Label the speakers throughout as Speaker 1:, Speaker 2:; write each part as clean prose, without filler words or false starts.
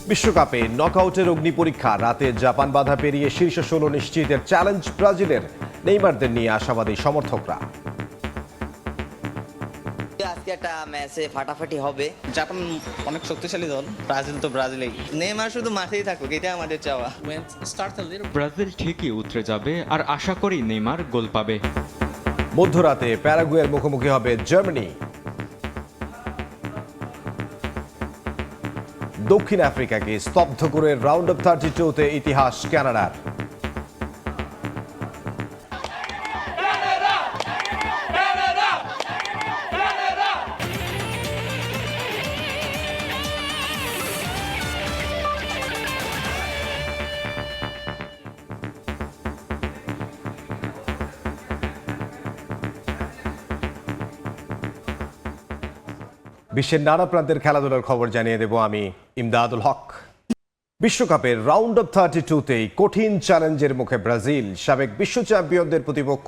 Speaker 1: বিশ্বকাপে নকআউটের অগ্নি পরীক্ষা, রাতে জাপান বাধা পেরিয়ে শীর্ষ 16 নিশ্চিতের চ্যালেঞ্জ ব্রাজিলের। নেইমারদের নিয়ে আশাবাদী সমর্থকরা।
Speaker 2: আজকে একটা ম্যাচে ফাটাফাটি হবে।
Speaker 3: জাপান অনেক শক্তিশালী দল, ব্রাজিল তো ব্রাজিলেই।
Speaker 2: নেইমার শুধু মাঠেই থাকুক, এটা আমাদের চাওয়া।
Speaker 4: ব্রাজিল ঠিকই উতরে যাবে, আর আশা করি নেইমার গোল পাবে।
Speaker 1: মধ্যরাতে প্যারাগুয়ের মুখোমুখি হবে জার্মানি। দক্ষিণ আফ্রিকাকে স্তব্ধ করে রাউন্ড অফ 32-তে ইতিহাস কানাডার। বিশ্বের নানা প্রান্তের খেলাধুলার খবর জানিয়ে দেব আমি ইমদাদুল হক। বিশ্বকাপের রাউন্ড অফ 32-তেই কঠিন চ্যালেঞ্জের মুখে ব্রাজিল। সাবেক বিশ্ব চ্যাম্পিয়নদের প্রতিপক্ষ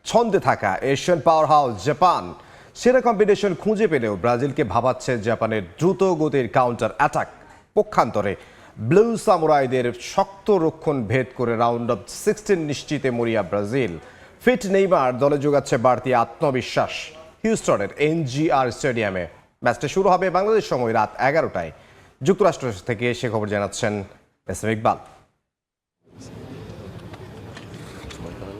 Speaker 1: ছন্দে থাকা এশিয়ান পাওয়ার হাউস জাপান। সেরা কম্বিনেশন খুঁজে পেলেও ব্রাজিলকে ভাবাচ্ছে জাপানের দ্রুত গতির কাউন্টার অ্যাটাক। পক্ষান্তরে ব্লু সামুরাইদের শক্ত রক্ষণ ভেদ করে রাউন্ড অফ 16 নিশ্চিতে মরিয়া ব্রাজিল। ফিট নেইমার দলে যোগাচ্ছে বাড়তি আত্মবিশ্বাস। হিউস্টনের এনজিআর স্টেডিয়ামে ম্যাচটা শুরু হবে বাংলাদেশ সময় রাত 11টায়। যুক্তরাষ্ট্র থেকে সে খবর জানাচ্ছেন এস এম ইকবাল।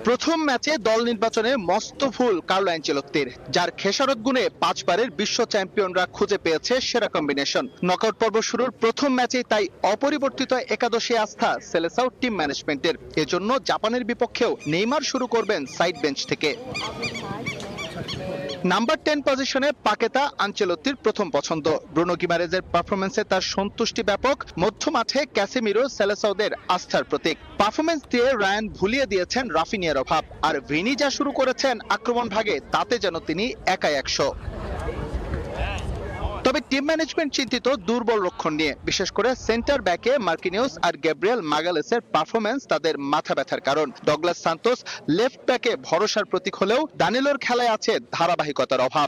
Speaker 5: প্রথম ম্যাচে দল নির্বাচনে মস্ত ভুল কার্লো অ্যানচেলত্তির, যার খেসারত গুণে 5 বারের বিশ্ব চ্যাম্পিয়নরা খুঁজে পেয়েছে সেরা কম্বিনেশন। নকআউট পর্ব শুরুর প্রথম ম্যাচেই তাই অপরিবর্তিত একাদশে আস্থা সেলেসাও টিম ম্যানেজমেন্টের। এজন্য জাপানের বিপক্ষেও নেইমার শুরু করবেন সাইড বেঞ্চ থেকে। নাম্বার 10 পজিশনে পাকেতা আনচেলত্তির প্রথম পছন্দ। ব্রুনো গিমারেজের পারফরমেন্সে তার সন্তুষ্টি ব্যাপক। মধ্য মাঠে ক্যাসেমিরো সেলেসাওদের আস্থার প্রতীক। পারফরমেন্স দিয়ে রায়ান ভুলিয়ে দিয়েছেন রাফিনিয়ার অভাব, আর ভিনি যা শুরু করেছেন আক্রমণ ভাগে, তাতে যেন তিনি একাই 100। তবে টিম ম্যানেজমেন্ট চিন্তিত দুর্বল রক্ষণ নিয়ে, বিশেষ করে সেন্টার ব্যাকে মার্কিনিউস আর গ্যাব্রিয়েল মাগালেসের পারফরমেন্স তাদের মাথা ব্যথার কারণ। ডগলাস সান্তোস লেফট ব্যাকে ভরসার প্রতীক হলেও দানিলোর খেলায় আছে ধারাবাহিকতার অভাব।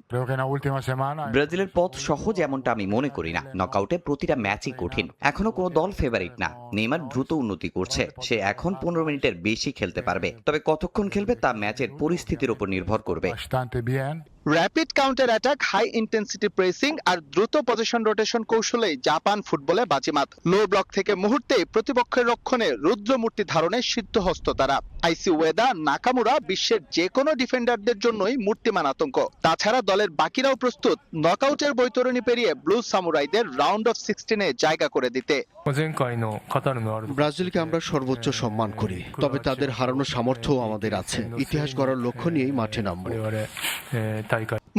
Speaker 6: ব্রাজিলের পথ সহজ এমনটা আমি মনে করি না। নকআউটে প্রতিটা ম্যাচই কঠিন, এখনো কোনো দল ফেভারিট না। নেইমার দ্রুত উন্নতি করছে, সে এখন 15 মিনিটের বেশি খেলতে পারবে। তবে কতক্ষণ খেলবে তা ম্যাচের পরিস্থিতির উপর নির্ভর করবে।
Speaker 5: Rapid counter attack, high intensity pressing আর দ্রুত পজিশন রোটেশন কৌশলেই জাপান ফুটবলে বাজিমাত। লো ব্লক থেকে মুহূর্তেই প্রতিপক্ষের রক্ষণে রুদ্রমূর্তি ধারণে সিদ্ধহস্ত তারা। আইসি ওয়েদা, নাকামুরা বিশ্বের যে কোনো ডিফেন্ডারদের জন্যই মূর্তিমান আতঙ্ক। তাছাড়া দলের বাকিরাও প্রস্তুত নকআউটের বৈতরণী পেরিয়ে ব্লু সামুরাইদের রাউন্ড অফ 16-এ জায়গা করে দিতে।
Speaker 7: ব্রাজিলকে আমরা সর্বোচ্চ সম্মান করি, তবে তাদের হারানোর সামর্থ্যও আমাদের আছে। ইতিহাস গড়ার লক্ষ্য নিয়েই মাঠে নামব।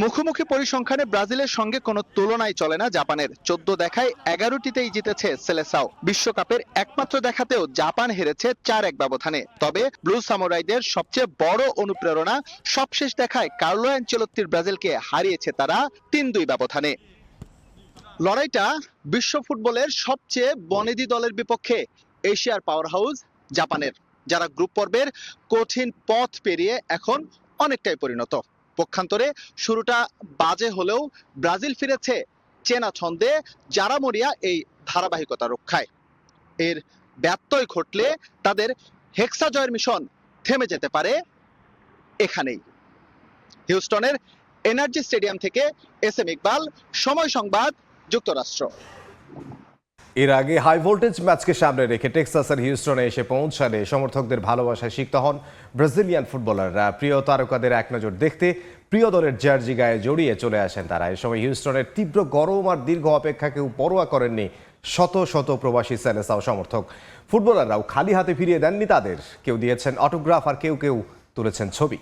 Speaker 5: মুখোমুখি পরিসংখ্যানে ব্রাজিলের সঙ্গে কোনো তুলনাই চলে না জাপানের। 14 দেখায় 11টিতেই জিতেছে সেলেসাও। বিশ্বকাপের একমাত্র দেখাতেও জাপান হেরেছে 4-1 ব্যবধানে। তবে ব্লু সামুরাইদের সবচেয়ে বড় অনুপ্রেরণা, সবশেষ দেখায় কার্লো অ্যানচেলত্তির ব্রাজিলকে হারিয়েছে তারা 3-2 ব্যবধানে। লড়াইটা বিশ্ব ফুটবলের সবচেয়ে বনেদি দলের বিপক্ষে, এশিয়ার পাওয়ার হাউস জাপানের, যারা গ্রুপ পর্বের কঠিন পথ পেরিয়ে এখন অনেকটাই পরিণত। পক্ষান্তরে শুরুটা বাজে হলেও ব্রাজিল ফিরেছে চেনা ছন্দে, যারা মরিয়া এই ধারাবাহিকতা রক্ষায়। এর ব্যত্যয় ঘটলে তাদের হেক্সা জয়ের মিশন থেমে যেতে পারে এখানেই। হিউস্টনের এনার্জি স্টেডিয়াম থেকে এস এম ইকবাল, সময় সংবাদ, যুক্তরাষ্ট্র।
Speaker 1: এর আগে হাই ভোল্টেজ ম্যাচকে সামনে রেখে টেক্সাসের হিউস্টনে এসে পৌঁছালে সমর্থকদের ভালোবাসায় সিক্ত হন ব্রাজিলিয়ান ফুটবলাররা। প্রিয় তারকাদের এক নজর দেখতে প্রিয় দলের জার্জি গায়ে জড়িয়ে চলে আসেন তারা। এ সময় হিউস্টনের তীব্র গরম আর দীর্ঘ অপেক্ষাকেও পরোয়া করেননি শত শত প্রবাসী সেলেসাও সমর্থক। ফুটবলাররাও খালি হাতে ফিরিয়ে দেননি তাদের। কেউ দিয়েছেন অটোগ্রাফ আর কেউ কেউ তুলেছেন ছবি।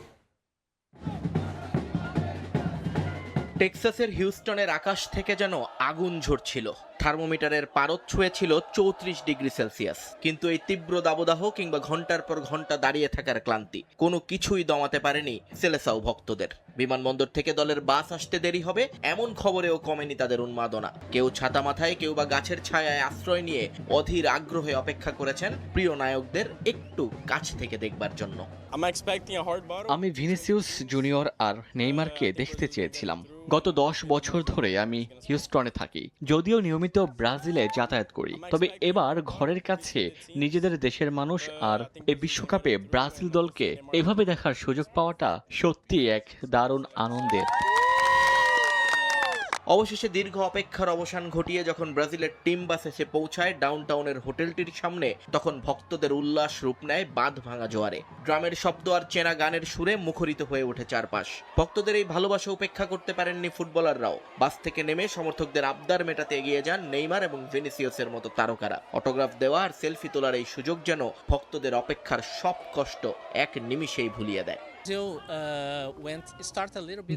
Speaker 8: টেক্সাসের হিউস্টনের আকাশ থেকে যেন আগুন ঝরছিল। থার্মোমিটারের পারদ ছুঁয়েছিল 34 ডিগ্রি সেলসিয়াস। কিন্তু এই তীব্র দাবদাহ কিংবা ঘন্টার পর ঘন্টা দাঁড়িয়ে থাকার ক্লান্তি কোনো কিছুই দমাতে পারেনি সেলেসাও ভক্তদের। বিমানবন্দর থেকে দলের বাস আসতে দেরি হবে এমন খবরেও কমেনি তাদের উন্মাদনা। কেউ ছাতা মাথায়, কেউ বা গাছের ছায়ায় আশ্রয় নিয়ে অধীর আগ্রহে অপেক্ষা করেছেন প্রিয় নায়কদের একটু কাছ থেকে দেখবার জন্য।
Speaker 9: আমি ভিনিসিয়াস জুনিয়র আর নেইমারকে দেখতে চেয়েছিলাম।
Speaker 4: গত 10 বছর ধরে আমি হিউস্টনে থাকি, যদিও নিয়মিত ব্রাজিলে যাতায়াত করি। তবে এবার ঘরের কাছে নিজেদের দেশের মানুষ আর এই বিশ্বকাপে ব্রাজিল দলকে এভাবে দেখার সুযোগ পাওয়াটা সত্যি এক দারুণ আনন্দের।
Speaker 8: অবশেষে দীর্ঘ অপেক্ষার অবসান ঘটিয়ে যখন ব্রাজিলের টিম বাস এসে পৌঁছায় ডাউনটাউনের হোটেলটির সামনে, তখন ভক্তদের উল্লাস রূপ নেয় বাঁধ ভাঙা জোয়ারে। ড্রামের শব্দ আর চেনা গানের সুরে মুখরিত হয়ে ওঠে চারপাশ। ভক্তদের এই ভালোবাসা উপেক্ষা করতে পারেননি ফুটবলাররাও। বাস থেকে নেমে সমর্থকদের আবদার মেটাতে এগিয়ে যান নেইমার এবং ভিনিসিয়াসের মতো তারকারা। অটোগ্রাফ দেওয়া আর সেলফি তোলার এই সুযোগ যেন ভক্তদের অপেক্ষার সব কষ্ট এক নিমিষেই ভুলিয়ে দেয়।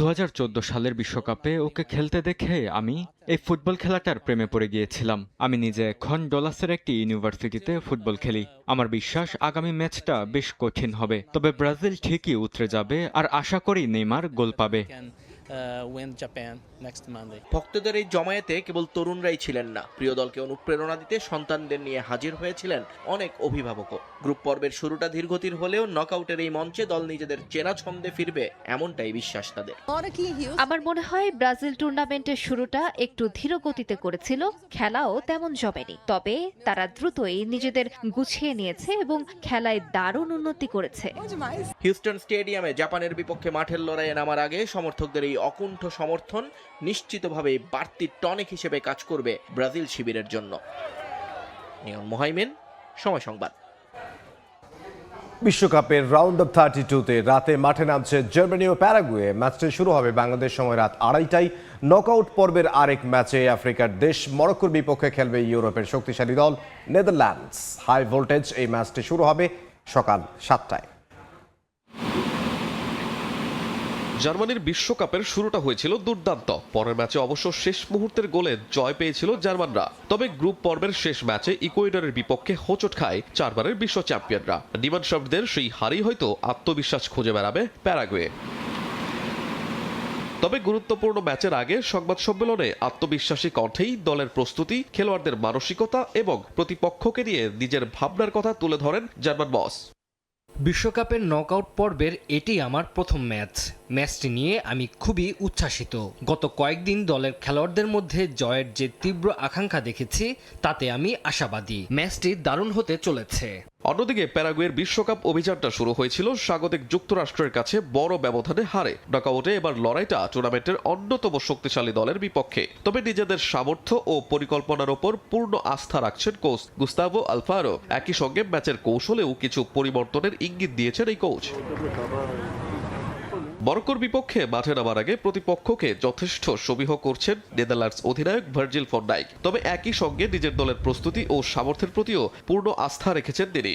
Speaker 4: 2014 সালের বিশ্বকাপে ওকে খেলতে দেখে আমি এই ফুটবল খেলাটার প্রেমে পড়ে গিয়েছিলাম। আমি নিজে এখন ডলাসের একটি ইউনিভার্সিটিতে ফুটবল খেলি। আমার বিশ্বাস আগামী ম্যাচটা বেশ কঠিন হবে, তবে ব্রাজিল ঠিকই উতরে যাবে আর আশা করি নেইমার গোল পাবে।
Speaker 8: ভক্তদের এই জমায়েতে কেবল তরুণরাই ছিলেন না, প্রিয় দলকে অনুপ্রেরণা দিতে সন্তানদের নিয়ে হাজির হয়েছিলেন অনেক অভিভাবকও। গ্রুপ পর্বের শুরুটা ধীরগতির হলেও নকআউটের এই মঞ্চে দল নিজেদের চেনা ছন্দে ফিরবে, এমনটাই বিশ্বাস তাদের।
Speaker 9: আমার মনে হয় ব্রাজিল টুর্নামেন্টের শুরুটা একটু ধীর গতিতে করেছিল, খেলাও তেমন জমেনি। তবে তারা দ্রুতই নিজেদের গুছিয়ে নিয়েছে এবং খেলায় দারুণ উন্নতি করেছে।
Speaker 8: হিউস্টন স্টেডিয়ামে জাপানের বিপক্ষে মাঠের লড়াইয়ে নামার আগে সমর্থকদের এই অকুণ্ঠ সমর্থন নিশ্চিতভাবেই বাড়তি টনিক হিসেবে কাজ করবে ব্রাজিল শিবিরের জন্য। নিয়ন মোহাইমেন, সময় সংবাদ।
Speaker 1: বিশ্বকাপের রাউন্ড অফ 32-তে রাতে মাঠে নামছে জার্মানি ও প্যারাগুয়ে। ম্যাচটি শুরু হবে বাংলাদেশ সময় রাত 2:30টায়। নকআউট পর্বের আরেক ম্যাচে আফ্রিকার দেশ মরক্কোর বিপক্ষে খেলবে ইউরোপের শক্তিশালী দল নেদারল্যান্ডস। হাই ভোল্টেজ এই ম্যাচটি শুরু হবে সকাল 7টায়।
Speaker 10: জার্মানির বিশ্বকাপের শুরুটা হয়েছিল দুর্দান্ত। পরের ম্যাচে অবশ্য শেষ মুহূর্তের গোলে জয় পেয়েছিল জার্মানরা। তবে গ্রুপ পর্বের শেষ ম্যাচে ইকুয়েডরের বিপক্ষে হোঁচট খায় 4 বারের বিশ্ব চ্যাম্পিয়নরা। ডিমান্ডশাফটদের সেই হারেই হয়তো আত্মবিশ্বাস খুঁজে বেড়াবে প্যারাগুয়ে। তবে গুরুত্বপূর্ণ ম্যাচের আগে সংবাদ সম্মেলনে আত্মবিশ্বাসী কণ্ঠেই দলের প্রস্তুতি, খেলোয়াড়দের মানসিকতা এবং প্রতিপক্ষকে নিয়ে নিজের ভাবনার কথা তুলে ধরেন জার্মান বস।
Speaker 11: বিশ্বকাপের নকআউট পর্বের এটি আমার প্রথম ম্যাচটি নিয়ে আমি খুবই উচ্ছ্বাসিত। গত কয়েকদিন দলের খেলোয়াড়দের মধ্যে জয়ের যে তীব্র আকাঙ্ক্ষা দেখেছি তাতে আমি আশাবাদী। ম্যাচটি দারুণ হতে চলেছে।
Speaker 10: অন্যদিকে প্যারাগুয়ের বিশ্বকাপ অভিযানটা শুরু হয়েছিল স্বাগতিক যুক্তরাষ্ট্রের কাছে বড় ব্যবধানে হারে। নকআউটে এবার লড়াইটা টুর্নামেন্টের অন্যতম শক্তিশালী দলের বিপক্ষে। তবে নিজেদের সামর্থ্য ও পরিকল্পনার ওপর পূর্ণ আস্থা রাখছেন কোচ গুস্তাভো আলফারো। একই সঙ্গে ম্যাচের কৌশলেও কিছু পরিবর্তনের ইঙ্গিত দিয়েছেন এই কোচ। মরক্কোর বিপক্ষে মাঠে নামার আগে প্রতিপক্ষকে যথেষ্ট সমীহ করছেন নেদারল্যান্ডস অধিনায়ক ভার্জিল ফন ডাইক। তবে একই সঙ্গে নিজের দলের প্রস্তুতি ও সামর্থ্যের প্রতিও পূর্ণ আস্থা রেখেছেন তিনি।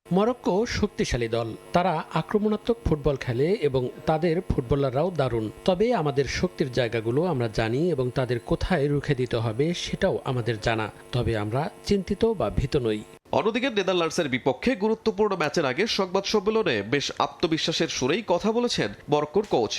Speaker 12: মরক্কো শক্তিশালী দল, তারা আক্রমণাত্মক ফুটবল খেলে এবং তাদের ফুটবলাররাও দারুণ। তবে আমাদের শক্তির জায়গাগুলো আমরা জানি এবং তাদের কোথায় রুখে দিতে হবে সেটাও আমাদের জানা। তবে আমরা চিন্তিত বা ভীত নই।
Speaker 10: অন্যদিকে নেদারল্যান্ডসের বিপক্ষে গুরুত্বপূর্ণ ম্যাচের আগে সংবাদ সম্মেলনে বেশ আত্মবিশ্বাসের সুরেই কথা বলেছেন মরক্কোর কোচ।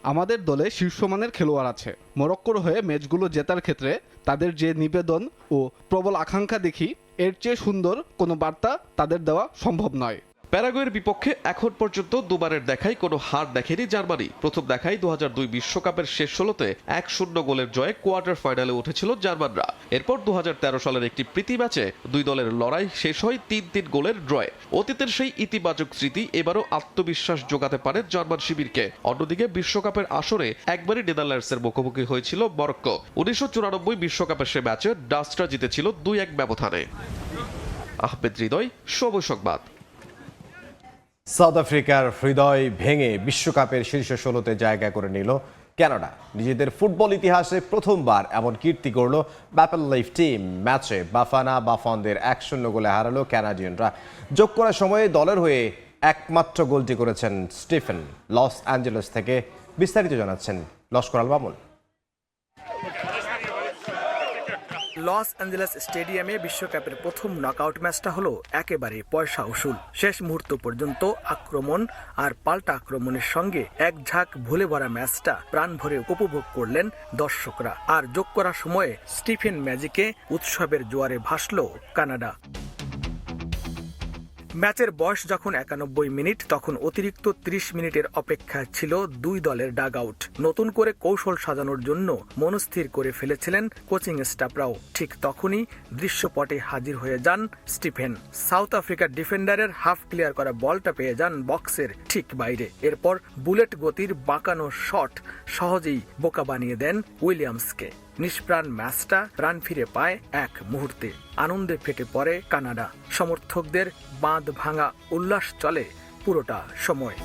Speaker 13: আমাদের দলে শীর্ষমানের খেলোয়াড় আছে। মরক্কোর হয়ে ম্যাচগুলো জেতার ক্ষেত্রে তাদের যে নিবেদন ও প্রবল আকাঙ্ক্ষা দেখি, এর চেয়ে সুন্দর কোনো বার্তা তাদের দেওয়া সম্ভব নয়।
Speaker 10: প্যারাগুয়ের বিপক্ষে এখন পর্যন্ত দুবারের দেখায় কোনো হার দেখেনি জার্মানি। প্রথম দেখায় 2002 বিশ্বকাপের শেষ 16তে 1-0 গোলের জয়ে কোয়ার্টার ফাইনালে উঠেছিল জার্মানরা। এরপর 2013 সালের একটি প্রীতি ম্যাচে দুই দলের লড়াই শেষ হয় 3-3 গোলের ড্রয়ে। অতীতের সেই ইতিবাচক স্মৃতি এবারও আত্মবিশ্বাস যোগাতে পারে জার্মান শিবিরকে। অন্যদিকে বিশ্বকাপের আসরে একবারই নেদারল্যান্ডসের মুখোমুখি হয়েছিল মরক্কো। 1994 বিশ্বকাপের সে ম্যাচে ডাচরা জিতেছিল 2-1 ব্যবধানে। আহমেদ হৃদয়, সময় সংবাদ।
Speaker 1: সাউথ আফ্রিকার হৃদয় ভেঙে বিশ্বকাপের শীর্ষ 16তে জায়গা করে নিল কানাডা। নিজেদের ফুটবল ইতিহাসে প্রথমবার এমন কীর্তি করল ম্যাপল লাইফ টিম। ম্যাচে বাফানা বাফনদের 1-0 গোলে হারালো ক্যানাডিয়ানরা। যোগ করার সময়ে দলের হয়ে একমাত্র গোলটি করেছেন স্টিফেন। লস অ্যাঞ্জেলেস থেকে বিস্তারিত জানাচ্ছেন লস্কর আল মামুন।
Speaker 14: লস অ্যাঞ্জেলেস স্টেডিয়ামে বিশ্বকাপের প্রথম নকআউট ম্যাচটা হলো একেবারে পয়সা উসুল। শেষ মুহূর্ত পর্যন্ত আক্রমণ আর পাল্টা আক্রমণের সঙ্গে এক ঝাঁক ভুলে ভরা ম্যাচটা প্রাণ ভরে উপভোগ করলেন দর্শকরা। আর যোগ করার সময়ে স্টিফেন ম্যাজিকে উৎসবের জোয়ারে ভাসল কানাডা। ম্যাচের বয়স যখন 91 মিনিট তখন অতিরিক্ত 30 মিনিটের অপেক্ষা ছিল দুই দলের ডাগ আউট। নতুন করে কৌশল সাজানোর জন্য মনস্থির করে ফেলেছিলেন কোচিং স্টাফরাও। ঠিক তখনই দৃশ্যপটে হাজির হয়ে যান স্টিফেন। সাউথ আফ্রিকার ডিফেন্ডারের হাফ ক্লিয়ার করা বলটা পেয়ে যান বক্সের ঠিক বাইরে। এরপর বুলেট গতির বাঁকানো শট সহজেই বোকা বানিয়ে দেন উইলিয়ামসকে। নিষ্প্রাণ ম্যাচটা প্রাণ ফিরে পায় এক মুহূর্তে। আনন্দে ফেটে পড়ে কানাডা। সমর্থকদের বাঁধ ভাঙা উল্লাস চলে পুরোটা সময়।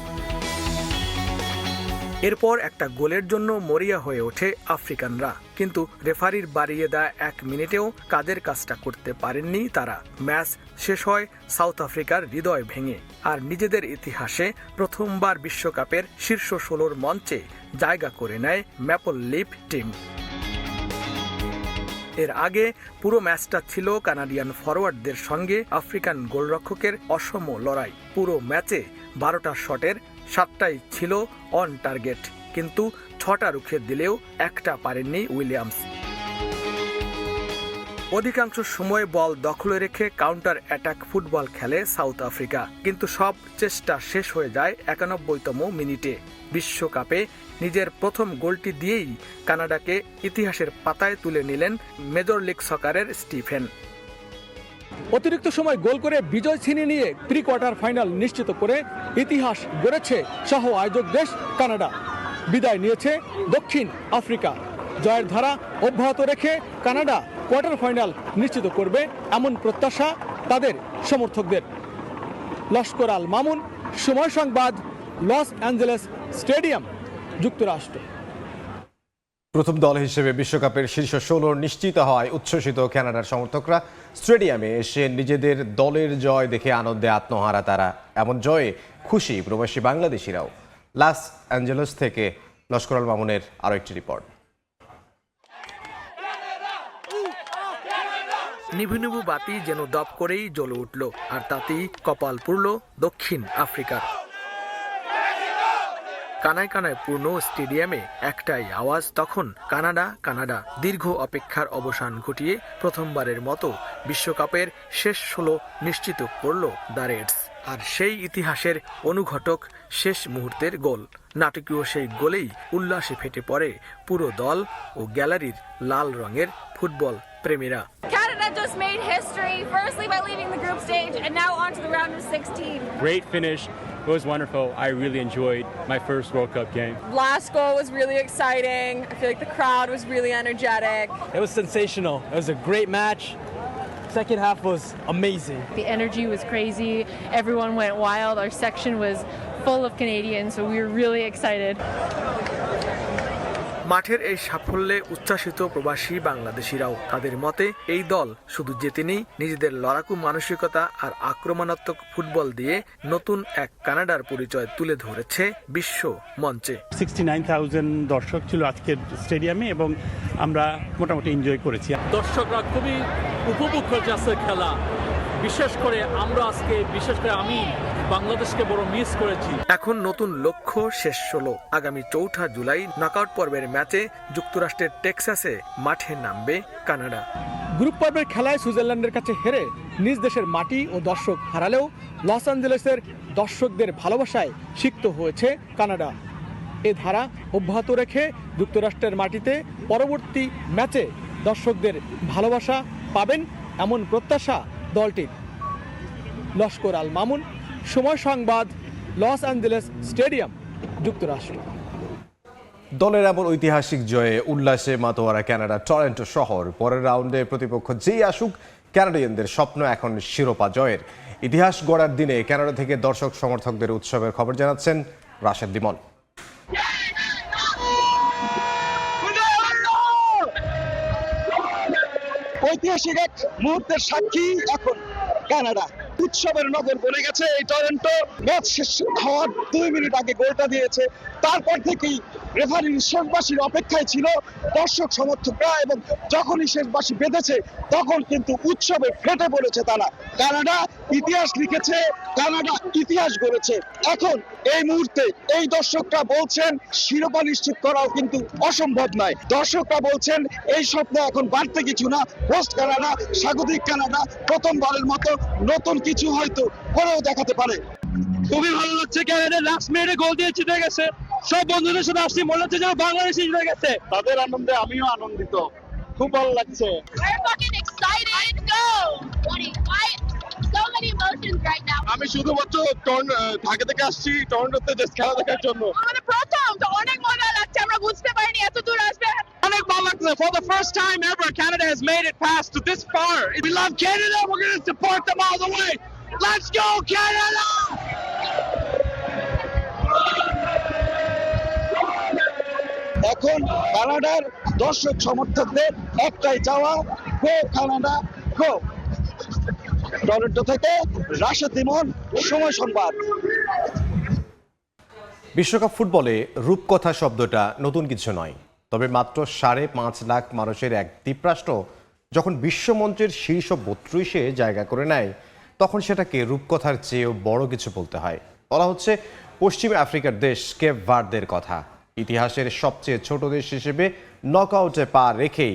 Speaker 14: এরপর একটা গোলের জন্য মরিয়া হয়ে ওঠে আফ্রিকানরা, কিন্তু রেফারির বাড়িয়ে দেয়া 1 মিনিটেও কাজের কাজটা করতে পারেননি তারা। ম্যাচ শেষ হয় সাউথ আফ্রিকার হৃদয় ভেঙে। আর নিজেদের ইতিহাসে প্রথমবার বিশ্বকাপের শীর্ষ 16 মঞ্চে জায়গা করে নেয় ম্যাপল লিফ টিম। এর আগে পুরো ম্যাচটা ছিল কানাডিয়ান ফরওয়ার্ডদের সঙ্গে আফ্রিকান গোলরক্ষকের অসম লড়াই। পুরো ম্যাচে 12টা শটের 7টাই ছিল অন টার্গেট, কিন্তু 6টা রুখে দিলেও একটা পারেননি উইলিয়ামস। অধিকাংশ সময় বল দখলে রেখে কাউন্টার অ্যাটাক ফুটবল খেলে সাউথ আফ্রিকা, কিন্তু সব চেষ্টা শেষ হয়ে যায় 91তম মিনিটে। বিশ্বকাপে নিজের প্রথম গোলটি দিয়েই কানাডাকে ইতিহাসের পাতায় তুলে নিলেন মেজর লিগ সকারের স্টিফেন।
Speaker 15: অতিরিক্ত সময় গোল করে বিজয় ছিনিয়ে নিয়ে প্রি কোয়ার্টার ফাইনাল নিশ্চিত করে ইতিহাস গড়েছে সহ আয়োজক দেশ কানাডা। বিদায় নিয়েছে দক্ষিণ আফ্রিকা। জয়ের ধারা অব্যাহত রেখে কানাডা কোয়ার্টার ফাইনাল নিশ্চিত করবে এমন প্রত্যাশা তাদের সমর্থকদের। লস্কর আল মামুন, সময় সংবাদ, লস অ্যাঞ্জেলেস স্টেডিয়াম, যুক্তরাষ্ট্র।
Speaker 1: প্রথম দল হিসেবে বিশ্বকাপের শীর্ষ 16 নিশ্চিত হওয়ায় উচ্ছ্বসিত কানাডার সমর্থকরা স্টেডিয়ামে এসে নিজেদের দলের জয় দেখে আনন্দে আত্মহারা তারা। এমন জয়ে খুশি প্রবাসী বাংলাদেশিরাও। লস অ্যাঞ্জেলেস থেকে লস্কর আল মামুনের আরও একটি রিপোর্ট।
Speaker 14: নিভু নিভু বাতি যেন দপ করেই জ্বলে উঠল, আর তাতেই কপাল পুড়ল দক্ষিণ আফ্রিকার। কানায় কানায় পূর্ণ স্টেডিয়ামে একটাই আওয়াজ তখন, কানাডা কানাডা। দীর্ঘ অপেক্ষার অবসান ঘটিয়ে প্রথমবারের মতো বিশ্বকাপের শেষ 16 নিশ্চিত করল দ্য রেডস। আর সেই ইতিহাসের অনুঘটক শেষ মুহূর্তের গোল। নাটকীয় সেই গোলেই উল্লাসে ফেটে পড়ে পুরো দল ও গ্যালারির লাল রঙের football প্রেমীরা।
Speaker 16: Canada just made history, firstly by leaving the group stage and now on to the round of 16.
Speaker 17: Great finish. It was wonderful. I really enjoyed my first World Cup game.
Speaker 16: Last goal was really exciting. I feel like the crowd was really energetic.
Speaker 15: It was sensational. It was a great match. Second half was amazing.
Speaker 16: The energy was crazy. Everyone went wild. Our section was full of Canadians, so we were really excited.
Speaker 14: মাঠের এই সাফল্যে উচ্ছ্বাসিত প্রবাসী বাংলাদেশিরাও। তাদের মতে এই দল শুধু জেতেনি, নিজেদের লড়াকু মানসিকতা আর আক্রমণাত্মক ফুটবল দিয়ে নতুন এক কানাডার পরিচয় তুলে ধরেছে বিশ্ব মঞ্চে।
Speaker 17: 69,000 দর্শক ছিল আজকের স্টেডিয়ামে এবং আমরা মোটামুটি এনজয় করেছি।
Speaker 15: দর্শকরা খুবই উপভোগ করেছে আজকের খেলা। বিশেষ করে আমি বাংলাদেশকে বড় মিস করেছি। এখন নতুন লক্ষ্য শেষ 16। আগামী 4 জুলাই নকআউট পর্বের ম্যাচে যুক্তরাষ্ট্রের টেক্সাসে মাঠে নামবে কানাডা। গ্রুপ পর্বের খেলায় সুইজারল্যান্ডের কাছে হেরে নিজ দেশের মাটি ও দর্শক হারালেও লস অ্যাঞ্জেলেসের দর্শকদের ভালোবাসায় সিক্ত হয়েছে কানাডা। এ ধারা অব্যাহত রেখে যুক্তরাষ্ট্রের মাটিতে পরবর্তী ম্যাচে দর্শকদের ভালোবাসা পাবেন এমন প্রত্যাশা দলটির। লস্কর আল মামুন, সময় সংবাদ, লস অ্যাঞ্জেলেস স্টেডিয়াম, যুক্তরাষ্ট্র।
Speaker 1: দলের এমন ঐতিহাসিক জয়ে উল্লাসে মাতোয়ারা কানাডা টরন্টো শহর। পরের রাউন্ডে প্রতিপক্ষ যেই আসুক, কানাডিয়ানদের স্বপ্ন এখন শিরোপা জয়ের। ইতিহাস গড়ার দিনে কানাডা থেকে দর্শক সমর্থকদের উৎসবের খবর জানাচ্ছেন রাশেদ দিমন।
Speaker 5: ঐতিহাসিক এক মুহূর্তের সাক্ষী এখন কানাডা। উৎসবের নগর বলে গেছে এই টরন্টো। ম্যাচ শেষ হওয়ার 2 মিনিট আগে গোলটা দিয়েছে
Speaker 18: তারপর থেকেই রেফারির শেষবাসীর অপেক্ষায় ছিল দর্শক সমর্থকরা, এবং যখনই শেষবাসী বেঁধেছে তখন কিন্তু উৎসবে ফেটে পড়েছে তারা। কানাডা ইতিহাস লিখেছে, কানাডা ইতিহাস গড়েছে। এখন এই মুহূর্তে এই দর্শকরা বলছেন শিরোপা নিশ্চিত করাও কিন্তু অসম্ভব নয়। দর্শকরা বলছেন এই স্বপ্ন এখন বাড়তে কিছু না, হোস্ট কানাডা, স্বাগতিক কানাডা প্রথমবারের মতো নতুন কিছু হয়তো করেও দেখাতে পারে। খুবই ভালো লাগছে, ক্যানাডা লাস্ট মিনিটে গোল দিয়ে জিতে গেছে। সব বন্ধুদের সাথে আসছি, মনে হচ্ছে যেন বাংলাদেশে জিতে গেছে। তাদের আনন্দে আমিও আনন্দিত, খুব ভালো লাগছে। আমি শুধুমাত্র ঢাকা থেকে আসছি টরন্টোতে জাস্ট খেলা দেখার জন্য।
Speaker 16: আমাদের প্রথম তো অনেক মজা লাগছে, আমরা বুঝতে পারিনি এত দূর আসবে।
Speaker 18: অনেক ভালো লাগছে। For the first time ever, Canada has made it past to this far. We love Canada. We're going to support them all the way. Let's go, Canada! এখন কানাডার দর্শক সমর্থকদের একটাই চাওয়া, গো কানাডা গো। টরন্টো থেকে রাশেদ ইমন, সময় সংবাদ।
Speaker 1: বিশ্বকাপ ফুটবলে রূপকথা শব্দটা নতুন কিছু নয়, তবে মাত্র 5.5 লাখ মানুষের এক দ্বীপরাষ্ট্র যখন বিশ্বমঞ্চের শীর্ষ 32-এ জায়গা করে নেয়, তখন সেটাকে রূপকথার চেয়েও বড় কিছু বলতে হয়। বলা হচ্ছে পশ্চিম আফ্রিকার দেশ কেপ ভার্দের কথা। ইতিহাসের সবচেয়ে ছোট দেশ হিসেবে নকআউটে পা রেখেই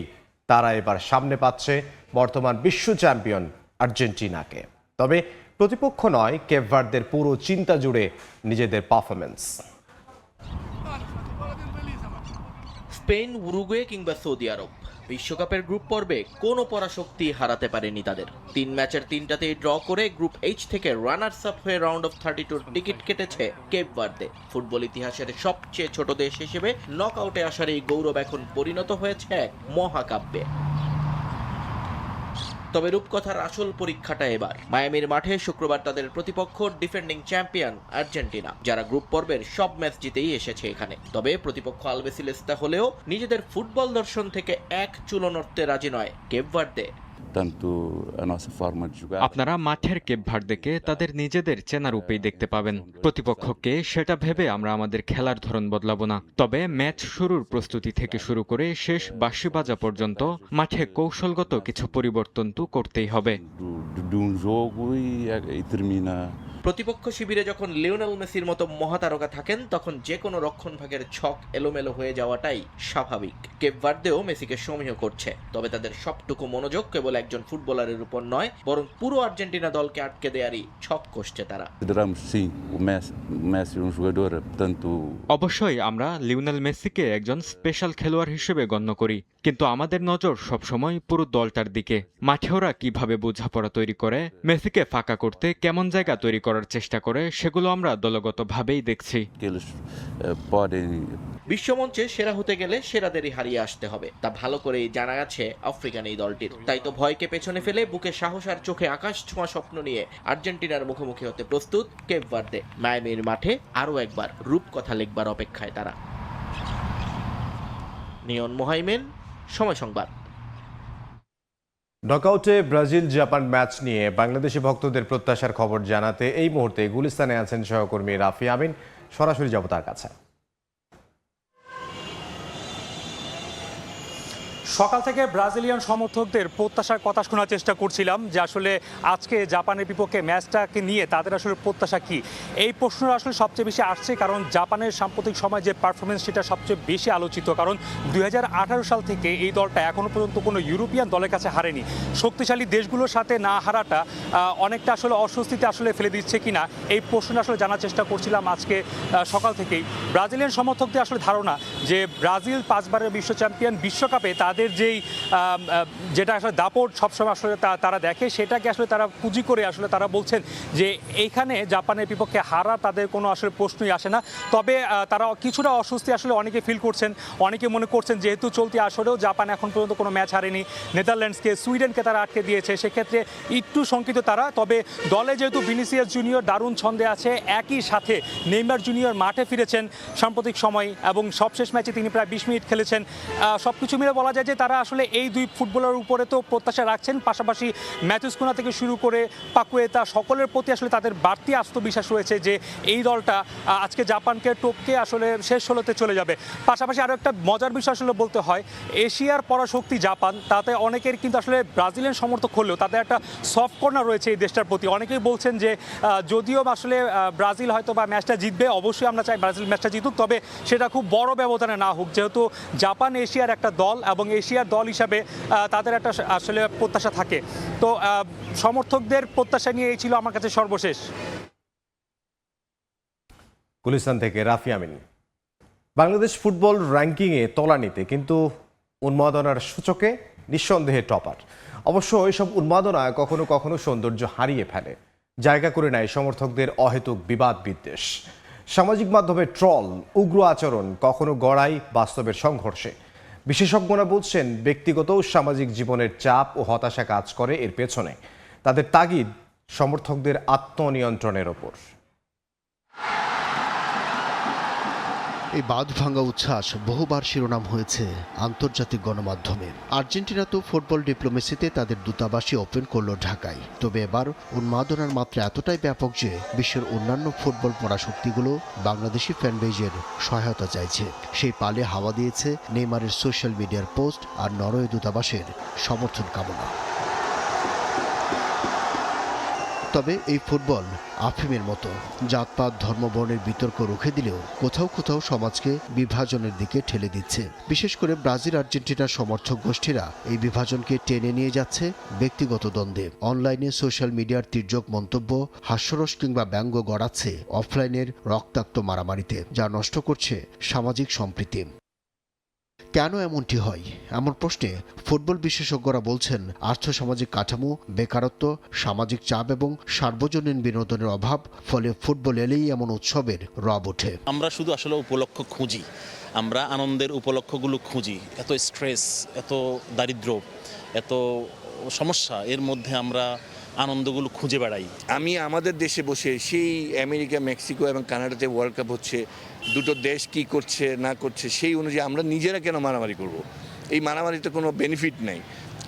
Speaker 1: তারা এবার সামনে পাচ্ছে বর্তমান বিশ্ব চ্যাম্পিয়ন আর্জেন্টিনাকে। তবে প্রতিপক্ষ নয়, কেপ ভার্দের পুরো চিন্তা জুড়ে নিজেদের পারফরমেন্স।
Speaker 8: স্পেন, উরুগুয়ে কিংবা সৌদি আরব বিশ্বকাপের গ্রুপ পর্বে কোনো পরাশক্তি হারাতে পারেনি তাদের। 3 ম্যাচের 3টাতেই ড্র করে গ্রুপ এইচ থেকে রানার্স আপ হয়ে রাউন্ড অফ 32 টিকিট কেটেছে কেপ ভার্দে। ফুটবল ইতিহাসের সবচেয়ে ছোট দেশ হিসেবে নকআউটে আসার এই গৌরব এখন পরিণত হয়েছে এক মহাকাব্যে। তবে রূপকথার আসল পরীক্ষাটা এবার মায়ামির মাঠে শুক্রবার তাদের প্রতিপক্ষ ডিফেন্ডিং চ্যাম্পিয়ন আর্জেন্টিনা, যারা গ্রুপ পর্বের সব ম্যাচ জিতেই এসেছে এখানে। তবে প্রতিপক্ষ আলবেসিলেস্তা হলেও নিজেদের ফুটবল দর্শন থেকে এক চুলো নড়তে রাজি নয় কেপ ভার্দে।
Speaker 4: আপনারা মাঠের কেপ ভার্দেকে তাদের নিজেদের চেনা রূপেই দেখতে পাবেন। প্রতিপক্ষকে সেটা ভেবে আমরা আমাদের খেলার ধরন বদলাবো না। তবে ম্যাচ শুরুর প্রস্তুতি থেকে শুরু করে শেষ বাঁশি বাজা পর্যন্ত মাঠে কৌশলগত কিছু পরিবর্তন তো করতেই হবে।
Speaker 8: প্রতিপক্ষ শিবিরে যখন লিওনেল মেসির মতো মহাতারকা থাকেন, তখন যে কোনো রক্ষণভাগের ছক এলোমেলো হয়ে যাওয়াটাই স্বাভাবিক। কেপ ভার্দেও মেসিকে সমীহ করছে, তবে তাদের সবটুকু মনোযোগ কেবল একজন ফুটবলারের উপর নয়, বরং পুরো আর্জেন্টিনা দলকে আটকে দেয়ারই ছক কষছে তারা।
Speaker 4: অবশ্যই আমরা লিওনেল মেসিকে একজন স্পেশাল খেলোয়াড় হিসেবে গণ্য করি, কিন্তু আমাদের নজর সবসময় পুরো দলটার দিকে। মাঠে ওরা কিভাবে বোঝাপড়া তৈরি করে, মেসিকে ফাঁকা করতে কেমন জায়গা তৈরি করার চেষ্টা করে, সেগুলো আমরা দলগতভাবেই দেখছি।
Speaker 8: বিশ্বমঞ্চে সেরা হতে গেলে সেরাদেরই হারিয়ে আসতে হবে, তা ভালো করেই জানা গেছে আফ্রিকান এই দলটির। তাই তো ভয়কে পেছনে ফেলে বুকে সাহস আর চোখে আকাশ ছোঁয়া স্বপ্ন নিয়ে আর্জেন্টিনার মুখোমুখি হতে প্রস্তুত কেপ ভার্দে। মায়ামির মাঠে আরও একবার রূপকথা লিখবার অপেক্ষায় তারা। নিয়ন মোহাইমেন, সময় সংবাদ।
Speaker 1: নকআউটে ব্রাজিল জাপান ম্যাচ নিয়ে বাংলাদেশি ভক্তদের প্রত্যাশার খবর জানাতে এই মুহূর্তে গুলিস্তানে আছেন সহকর্মী রাফি আমিন। সরাসরি যাব তার কাছে।
Speaker 19: সকাল থেকে ব্রাজিলিয়ান সমর্থকদের প্রত্যাশার কথা শোনার চেষ্টা করছিলাম যে আসলে আজকে জাপানের বিপক্ষে ম্যাচটাকে নিয়ে তাদের আসলে প্রত্যাশা কি। এই প্রশ্নটা আসলে সবচেয়ে বেশি আসছে কারণ জাপানের সাম্প্রতিক সময় যে পারফরমেন্স সেটা সবচেয়ে বেশি আলোচিত। কারণ 2018 সাল থেকে এই দলটা এখনও পর্যন্ত কোনো ইউরোপিয়ান দলের কাছে হারেনি। শক্তিশালী দেশগুলোর সাথে না হারাটা অনেকটা আসলে অস্বস্তিতে আসলে ফেলে দিচ্ছে কিনা, এই প্রশ্নটা আসলে জানার চেষ্টা করছিলাম আজকে সকাল থেকেই। ব্রাজিলিয়ান সমর্থকদের আসলে ধারণা যে ব্রাজিল 5 বারের বিশ্ব চ্যাম্পিয়ন, বিশ্বকাপে তাদের যেই যেটা আসলে দাপট সবসময় আসলে তারা দেখে, সেটাকে আসলে তারা পুঁজি করে আসলে তারা বলছেন যে এইখানে জাপানের বিপক্ষে হারা তাদের কোনো আসলে প্রশ্নই আসে না। তবে তারা কিছুটা অস্বস্তি আসলে অনেকে ফিল করছেন। অনেকে মনে করছেন যেহেতু চলতি আসরেও জাপান এখন পর্যন্ত কোনো ম্যাচ হারেনি, নেদারল্যান্ডসকে, সুইডেনকে তারা আটকে দিয়েছে, সেক্ষেত্রে একটু শঙ্কিত তারা। তবে দলে যেহেতু ভিনিসিয়াস জুনিয়র দারুণ ছন্দে আছে, একই সাথে নেইমার জুনিয়র মাঠে ফিরেছেন সাম্প্রতিক সময় এবং সবশেষ ম্যাচে তিনি প্রায় 20 মিনিট খেলেছেন। সব কিছু মিলে বলা যায় যে যে তারা আসলে এই দুই ফুটবলার উপরে তো প্রত্যাশা রাখছেন, পাশাপাশি ম্যাথিউস কুনা থেকে শুরু করে পাকুয়েতা সকলের প্রতি আসলে তাদের বাড়তি আত্মবিশ্বাস রয়েছে যে এই দলটা আজকে জাপানকে টপকে আসলে শেষ 16তে চলে যাবে। পাশাপাশি আরও একটা মজার বিষয় আসলে বলতে হয়, এশিয়ার পরাশক্তি জাপান, তাতে অনেকের কিন্তু আসলে ব্রাজিলিয়ান সমর্থক হলেও তাদের একটা সফট কর্নার রয়েছে এই দেশটার প্রতি। অনেকেই বলছেন যে যদিও আসলে ব্রাজিল হয়তো বা ম্যাচটা জিতবে, অবশ্যই আমরা চাই ব্রাজিল ম্যাচটা জিতুক, তবে সেটা খুব বড় ব্যবধানে না হোক, যেহেতু জাপান এশিয়ার একটা দল এবং এশিয়ার দল হিসাবে তাদের একটা আসলে প্রত্যাশা থাকে। তো সমর্থকদের প্রত্যাশা নিয়ে এই ছিল আমার কাছে সর্বশেষ।
Speaker 1: গুলিস্তান থেকে রাফি আমিন। বাংলাদেশ ফুটবল র্যাঙ্কিংয়ে তলানিতে, কিন্তু উন্মাদনার সূচকে নিঃসন্দেহে টপার। অবশ্য এইসব উন্মাদনায় কখনো কখনো সৌন্দর্য হারিয়ে ফেলে, জায়গা করে নেয় সমর্থকদের অহেতুক বিবাদ বিদ্বেষ। সামাজিক মাধ্যমে ট্রল, উগ্র আচরণ কখনো গড়ায় বাস্তবের সংঘর্ষে। বিশেষজ্ঞরা বলছেন ব্যক্তিগত ও সামাজিক জীবনের চাপ ও হতাশা কাজ করে এর পেছনে। তাদের তাগিদ সমর্থকদের আত্মনিয়ন্ত্রণের ওপর।
Speaker 7: এই বাঁধ ভাঙা উচ্ছ্বাস বহুবার শিরোনাম হয়েছে আন্তর্জাতিক গণমাধ্যমে। আর্জেন্টিনা তো ফুটবল ডিপ্লোমেসিতে তাদের দূতাবাসই ওপেন করলো ঢাকায়। তবে এবার উন্মাদনার মাত্রা এতটাই ব্যাপক যে বিশ্বের অন্যান্য ফুটবল পরাশক্তিগুলো বাংলাদেশি ফ্যানবেজের সহায়তা চাইছে। সেই পালে হাওয়া দিয়েছে নেইমারের সোশ্যাল মিডিয়ার পোস্ট আর নরওয়ে দূতাবাসের সমর্থন কামনা। তবে এই ফুটবল আফিমের মতো জাতপাত ধর্মবর্ণের বিতর্ক রুখে দিলেও কোথাও কোথাও সমাজকে বিভাজনের দিকে ঠেলে দিচ্ছে। বিশেষ করে ব্রাজিল আর্জেন্টিনার সমর্থক গোষ্ঠীরা এই বিভাজনকে টেনে নিয়ে যাচ্ছে ব্যক্তিগত দ্বন্দ্বে। অনলাইনে সোশ্যাল মিডিয়ার তির্যক মন্তব্য, হাস্যরস কিংবা ব্যঙ্গ গড়াচ্ছে অফলাইনের রক্তাক্ত মারামারিতে, যা নষ্ট করছে সামাজিক সম্প্রীতি। কেন এমনটি হয়? এমন প্রশ্নে ফুটবল বিশেষজ্ঞরা বলছেন আর্থসামাজিক কাঠামো, বেকারত্ব, সামাজিক চাপ এবং সার্বজনীন বিনোদনের অভাব, ফলে ফুটবল এলেই এমন উৎসবের রব ওঠে।
Speaker 20: আমরা শুধু আসলে উপলক্ষ খুঁজি, আমরা আনন্দের উপলক্ষগুলো খুঁজি। এত স্ট্রেস, এত দারিদ্র্য, এত সমস্যা, এর মধ্যে আমরা আনন্দগুলো খুঁজে বেড়াই।
Speaker 21: আমি আমাদের দেশে বসে সেই আমেরিকা, মেক্সিকো এবং কানাডাতে ওয়ার্ল্ড কাপ হচ্ছে, দুটো দেশ কি করছে না করছে সেই অনুযায়ী আমরা নিজেরা কেন মারামারি করব? এই মারামারিতে কোনো বেনিফিট নেই,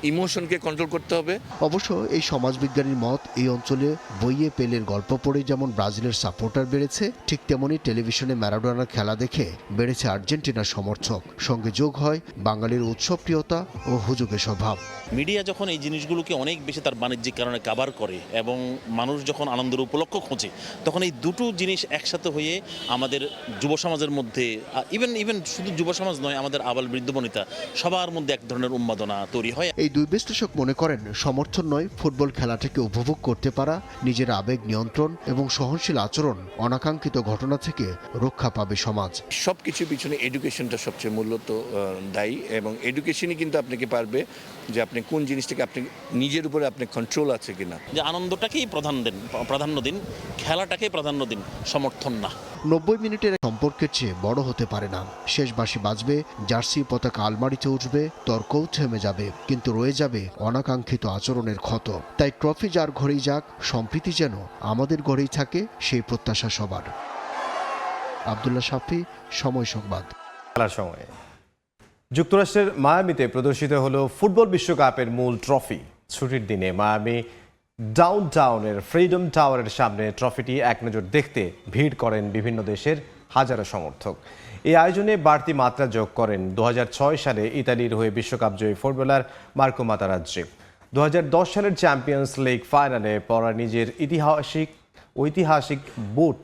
Speaker 21: ইমোশনকে কন্ট্রোল করতে হবে।
Speaker 7: অবশ্য এই সমাজবিজ্ঞানীর মত, এই অঞ্চলে বইয়ে পেলের গল্প পড়ে যেমন ব্রাজিলের সাপোর্টার বেড়েছে, ঠিক তেমনি টেলিভিশনে ম্যারাডোনার খেলা দেখে বেড়েছে আর্জেন্টিনার সমর্থক। সঙ্গে যোগ হয় বাঙালির উৎসবপ্রিয়তা ও হুজুগে স্বভাব।
Speaker 20: মিডিয়া যখন এই জিনিসগুলোকে অনেক বেশি তার বাণিজ্যিক কারণে কাভার করে এবং মানুষ যখন আনন্দের উপলক্ষ খোঁজে, তখন এই দুটো জিনিস একসাথে হয়ে আমাদের যুব সমাজের মধ্যে, ইভেন শুধু যুব সমাজ নয়, আমাদের আবাল বৃদ্ধ বনিতা সবার মধ্যে এক ধরনের উন্মাদনা তৈরি হয়।
Speaker 7: এই দুই বিশ্লেষক মনে করেন সমর্থন নয়, ফুটবল খেলাটাকে উপভোগ করতে পারা, নিজের আবেগ নিয়ন্ত্রণ এবং সহনশীল আচরণ, অনাকাঙ্ক্ষিত ঘটনা থেকে রক্ষা পাবে সমাজ।
Speaker 21: সবকিছুর পিছনে এডুকেশনটা সবচেয়ে মূলত দায়ী, এবং এডুকেশনই কিন্তু আপনাকে পারবে যে আপনি কোন জিনিসটাকে আপনি নিজের উপরে আপনি কন্ট্রোল আছে কিনা।
Speaker 20: যে আনন্দটাকেই প্রাধান্য দিন, খেলাটাকেই প্রাধান্য দিন, সমর্থন না।
Speaker 7: 90 মিনিটের সম্পর্কের চেয়ে বড় হতে পারে না। শেষ বাঁশি বাজবে, জার্সি পতাকা আলমারিতে উঠবে, তর্কও থেমে যাবে, কিন্তু রয়ে যাবে অনাকাঙ্ক্ষিত আচরণের ক্ষত। তাই ট্রফি যার ঘরেই যাক, সম্প্রীতি যেন আমাদের ঘরেই থাকে, সেই প্রত্যাশা সবার। আব্দুল্লাহ শাফি, সময় সংবাদ।
Speaker 1: খেলার সময় যুক্তরাষ্ট্রের মায়ামিতে প্রদর্শিত হলো ফুটবল বিশ্বকাপের মূল ট্রফি। ছুটির দিনে মায়ামি ডাউনটাউনের ফ্রিডম টাওয়ারের সামনে ট্রফিটি এক নজর দেখতে ভিড় করেন বিভিন্ন দেশের হাজারো সমর্থক। এই আয়োজনে বাড়তি মাত্রা যোগ করেন 2006 সালে ইতালির হয়ে বিশ্বকাপ জয়ী ফুটবলার মার্কো মাতারাজ্জি। 2010 সালের চ্যাম্পিয়ন্স লিগ ফাইনালে পরা নিজের ঐতিহাসিক বুট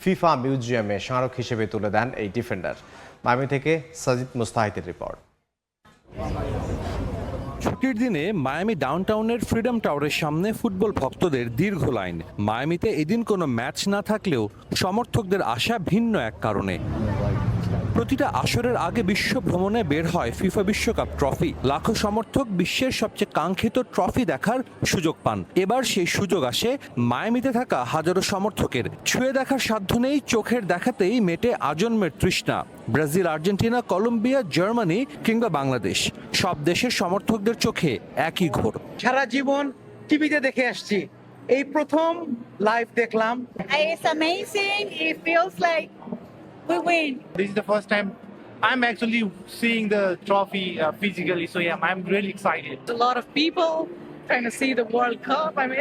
Speaker 1: ফিফা মিউজিয়ামে স্মারক হিসেবে তুলে দেন এই ডিফেন্ডার। মায়ামি থেকে সাজিদ মুস্তাহিদের রিপোর্ট।
Speaker 22: ছুটির দিনে মায়ামি ডাউনটাউনের ফ্রিডম টাওয়ারের সামনে ফুটবল ভক্তদের দীর্ঘ লাইন। মায়ামিতে এদিন কোনো ম্যাচ না থাকলেও সমর্থকদের আশা ভিন্ন এক কারণে। প্রতিটা আসরের আগে বিশ্ব ভ্রমণে বের হয় ফিফা বিশ্বকাপ ট্রফি। লাখো সমর্থক বিশ্বের সবচেয়ে কাঙ্ক্ষিত ট্রফি দেখার সুযোগ পান। এবার সেই সুযোগ আসে মায়ামিতে থাকা হাজারো সমর্থকের। ছুঁয়ে দেখার সাধ্য নেই, চোখের দেখাতেই মেটে আজন্মের তৃষ্ণা। ব্রাজিল, আর্জেন্টিনা, কলম্বিয়া, জার্মানি কিংবা বাংলাদেশ, সব দেশের সমর্থকদের চোখে একই ঘোর।
Speaker 23: সারা জীবন টিভিতে দেখে আসছি, এই প্রথম লাইভ দেখলাম।
Speaker 24: It's amazing. It feels like we win.
Speaker 25: This is the first time
Speaker 2: I'm actually seeing the trophy physically, so yeah, I'm really excited.
Speaker 16: A lot of people trying to see the World Cup. I mean,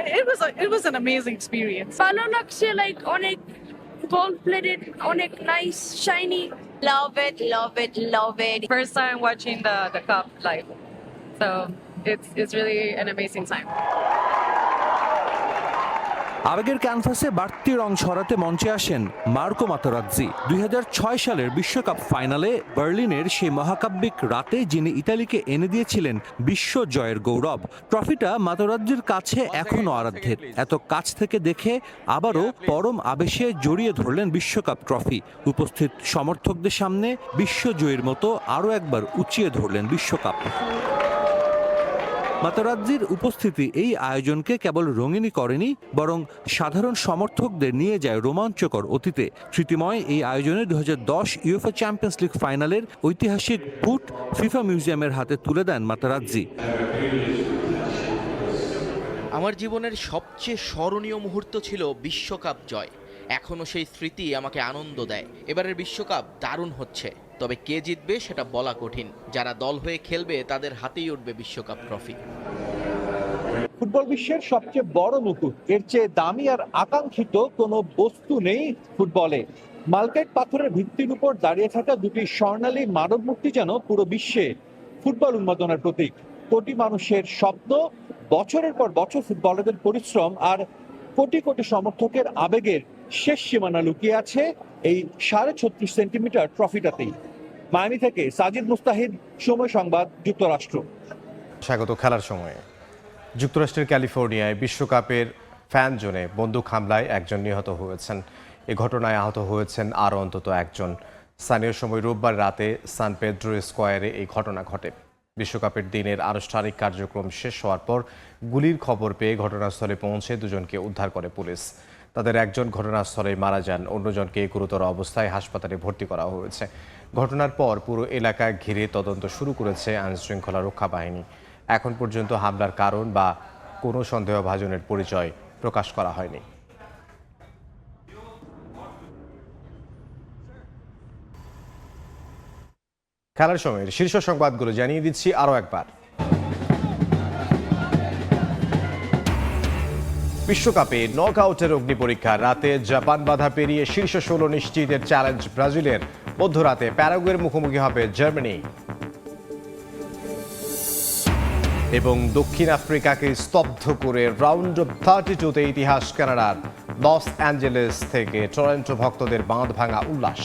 Speaker 16: it was an amazing experience.
Speaker 3: ভালো লাগছে, like অনেক gold plated, অনেক nice shiny.
Speaker 16: Love it, love it, love it. First time watching the cup live, so it's really an amazing time.
Speaker 22: আবেগের ক্যানভাসে বাড়তি রং ছড়াতে মঞ্চে আসেন মার্কো মাতেরাজ্জি। 2006 সালের বিশ্বকাপ ফাইনালে বার্লিনের সেই মহাকাব্যিক রাতে যিনি ইতালিকে এনে দিয়েছিলেন বিশ্ব জয়ের গৌরব। ট্রফিটা মাতেরাজ্জির কাছে এখনও আরাধ্যের। এত কাছ থেকে দেখে আবারও পরম আবেশে জড়িয়ে ধরলেন বিশ্বকাপ ট্রফি। উপস্থিত সমর্থকদের সামনে বিশ্বজয়ীর মতো আরও একবার উঁচিয়ে ধরলেন বিশ্বকাপ। মাতেরাজ্জির উপস্থিতি এই আয়োজনকে কেবল রঙিনই করেনি, বরং সাধারণ সমর্থকদের নিয়ে যায় রোমাঞ্চকর অতীতে। স্মৃতিময় এই আয়োজনে 2010 ইউএফএ চ্যাম্পিয়ন্স লিগ ফাইনালের ঐতিহাসিক বুট ফিফা মিউজিয়ামের হাতে তুলে দেন মাতেরাজ্জি।
Speaker 8: আমার জীবনের সবচেয়ে স্মরণীয় মুহূর্ত ছিল বিশ্বকাপ জয়। এখনো সেই স্মৃতি আমাকে আনন্দ দেয়। এবারের বিশ্বকাপ দারুণ হচ্ছে, তবে কে জিতবে সেটা বলা কঠিন। যারা দল হয়ে খেলবে তাদের হাতেই উঠবে বিশ্বকাপ ট্রফি।
Speaker 2: ফুটবল বিশ্বের সবচেয়ে বড় মুকুট, এর চেয়ে দামি আর আকাঙ্ক্ষিত কোনো বস্তু নেই ফুটবলে। মালকাইট পাথরের ভিত্তির উপর দাঁড়িয়ে থাকা দুটি স্বর্ণালী মানব মূর্তি যেন পুরো বিশ্বে ফুটবল উন্মাদনার প্রতীক। কোটি মানুষের স্বপ্ন, বছরের পর বছর ফুটবলারদের পরিশ্রম আর কোটি কোটি সমর্থকের আবেগের শেষ সীমানা লুকিয়ে আছে এই 36.5 সেন্টিমিটার ট্রফিটাতেই। মায়ামি থেকে সাজিদ মুস্তাহিদ, সময় সংবাদ, যুক্তরাষ্ট্র।
Speaker 1: স্বাগত খেলার সময়ে। যুক্তরাষ্ট্রের ক্যালিফোর্নিয়ায় বিশ্বকাপের ফ্যান জোনে বন্দুক হামলায় একজন নিহত হয়েছেন। এ ঘটনায় আহত হয়েছেন আরও অন্তত একজন। স্থানীয় সময় রোববার রাতে সান পেদ্রো স্কোয়ারে এই ঘটনা ঘটে। বিশ্বকাপের দিনের আনুষ্ঠানিক কার্যক্রম শেষ হওয়ার পর গুলির খবর পেয়ে ঘটনাস্থলে পৌঁছে দুজনকে উদ্ধার করে পুলিশ। তাদের একজন ঘটনাস্থলে মারা যান, অন্যজনকে গুরুতর অবস্থায় হাসপাতালে ভর্তি করা হয়েছে। ঘটনার পর পুরো এলাকা ঘিরে তদন্ত শুরু করেছে আইনশৃঙ্খলা রক্ষা বাহিনী। এখন পর্যন্ত হামলার কারণ বা কোনো সন্দেহভাজনের পরিচয় প্রকাশ করা হয়নি। খেলার সময়ের শীর্ষ সংবাদগুলো জানিয়ে দিচ্ছি আরও একবার। বিশ্বকাপে নকআউটের অগ্নি পরীক্ষা। রাতে জাপান বাধা পেরিয়ে শীর্ষ 16 নিশ্চিতের চ্যালেঞ্জ ব্রাজিলের। মধ্যরাতে প্যারাগুয়ের মুখোমুখি হবে জার্মানি। এবং দক্ষিণ আফ্রিকাকে স্তব্ধ করে রাউন্ড অফ 32-তে ইতিহাস কানাডার। লস অ্যাঞ্জেলেস থেকে টরন্টো ভক্তদের বাঁধ ভাঙা উল্লাস।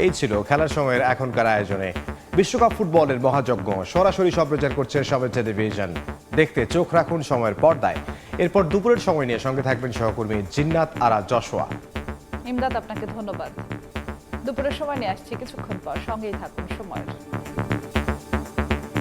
Speaker 1: এই ছিল খেলার সময়ের এখনকার আয়োজনে। বিশ্বকাপ ফুটবলের মহাযজ্ঞ সরাসরি সম্প্রচার করছে সময় টেলিভিশন। দেখতে চোখ রাখুন সময়ের পর্দায়। এরপর দুপুরের সময় নিয়ে সঙ্গে থাকবেন সহকর্মী জিন্নাত আরা জশোয়া।
Speaker 6: ইমদাদ, আপনাকে ধন্যবাদ। দুপুরের সময় নিয়ে আসছি কিছুক্ষণ পর, সঙ্গেই থাকুন সময়ের।